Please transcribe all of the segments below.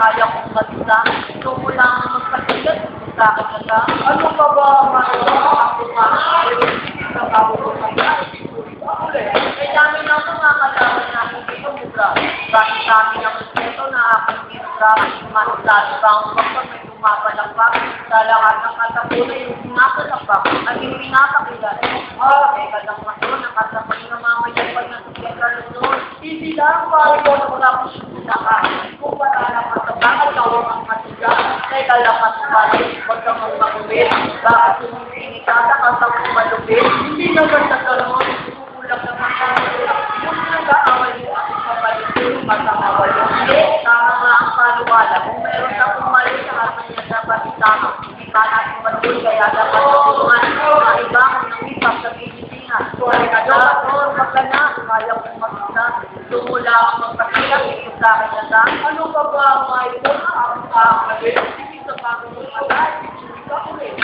kaya kong mag-isa. Ito mo lang ang magpasigat, sa akin na lang. Ano pa ba ang mga ako nga? Sa bago ko sa May dami na ito nga kalaman na hindi ko mura. Bakit sa amin ang respeto na aking pinura, masasabi ba ang kapag may lumapalakpak, sa lahat ng katapunan yung pinapalakpak, at yung pinapakilala. Teka lang maso, nakasapag na mamaya pa ng teka Luzon. hindi lang para ko na wala ko siya ka. Kung wala ka sa bakal, tawag ang matiga. Teka lang mas pala, huwag kang magpagubit. Bakit sumipinikata ka sa malupit? Hindi naman sa kalamang kukulang naman sa yung nag-aaway mo ako sa balikin, matangawal yung Hindi, tama nga ang paluwala. Kung meron ka pumali sa atin niya dapat isama. Hindi pa natin maluwi, kaya dapat tulungan. Ang iba kung nangipap sa pinitingan. Kaya ka daw, wag ka na, kaya kong mag-isa. Tumula akong magpakita, ito sa akin na sa. ano ka ba ang mga ito na ako sa akin? Hindi sa bago mo patay, hindi ka ulit.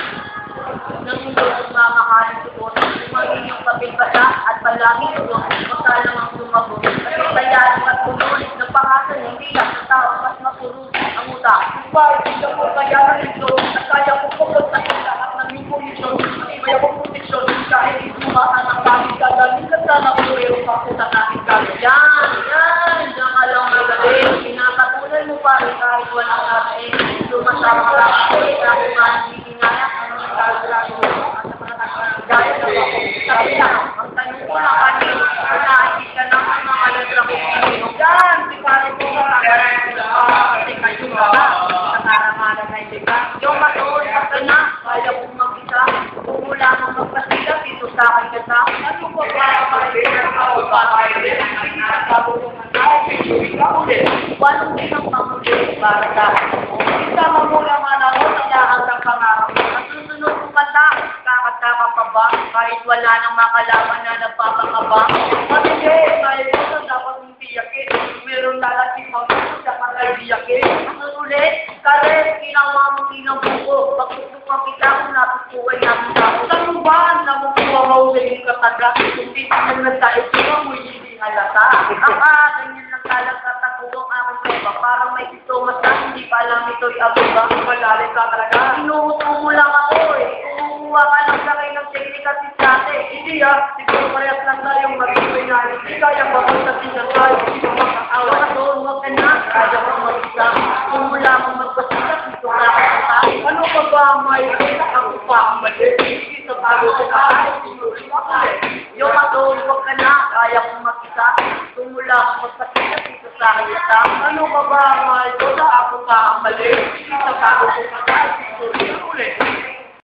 Nang hindi ang mamahalin siguro, maging yung kapilbasa at palangin ito, basta namang sumagot. Kasi bayaan at punulit ng pangasan, hindi lang sa tao mas mapuro ang utang. Bakit hindi ako kaya na ito at kaya ko pupunta sa lahat ng yung komisyon, may akong proteksyon kahit hindi sumahan ang kaming gagaling ka sana kung mayroon pa po sa kaming gagaling. Yan, diyan ka lang magaling. Pinakatunan mo pa rin kahit walang natin. Sumasama ka ako, ako nga hindi kinaya. Gaya na ba? Sabi na, ang tanong ko na kanino, nakakit ka ng mga aladra ko kanino. Yan, si Kari ko na Kasi kayo ba, sa karamalan na hindi ka. Yung matuon ka na, kaya kong mag-isa. Kung wala mong magpasigat, ito sa akin ka sa. ano ba ba ang mga ako ba kayo rin? Hindi sa bago ko matay, hindi ka ulit. Walang din ang pamuli para sa akin mo. Isama mo naman ako sa lahat ng pangarap mo. Ang susunod kong kanta, kakataka pa ba? Kahit wala nang makalaman na nagpapakaba. Kasi tayo ko na dapat mong tiyakin. Meron lalaki mo dapat tayo tiyakin. Ang ulit, kare, ginawa mo buko. Pagtutukan kita kung natutuway namin ako. Saan ba na makuha mo sa iyong kataga? Hindi ka nang nagdait ko mo hindi halata. Ganyan lang talaga tatuwang aking peba. Parang may sitomas na hindi pa alam ito'y abuga. Malalim ka talaga. Inuuto mo lang ako eh. Kumukuha ka lang sa kayo ng teknika si Sate. Hindi siguro parehas lang tayong mag-ibig na hindi kaya mapagsasin na tayo. Hindi mo makakawa. Wala doon, wag ka na. Kaya kong mag-isa. Kung wala mong magpasikat, ito ka ako. Ano pa ba ang may ako pa ang mali? Hindi sa bago ko pa. Yung doon, wag ka na. Kaya kong mag-isa. Kung wala mong magpasikat, ito sa akin. Ano pa ba ang may ako pa ang mali? Hindi sa bago ko pa.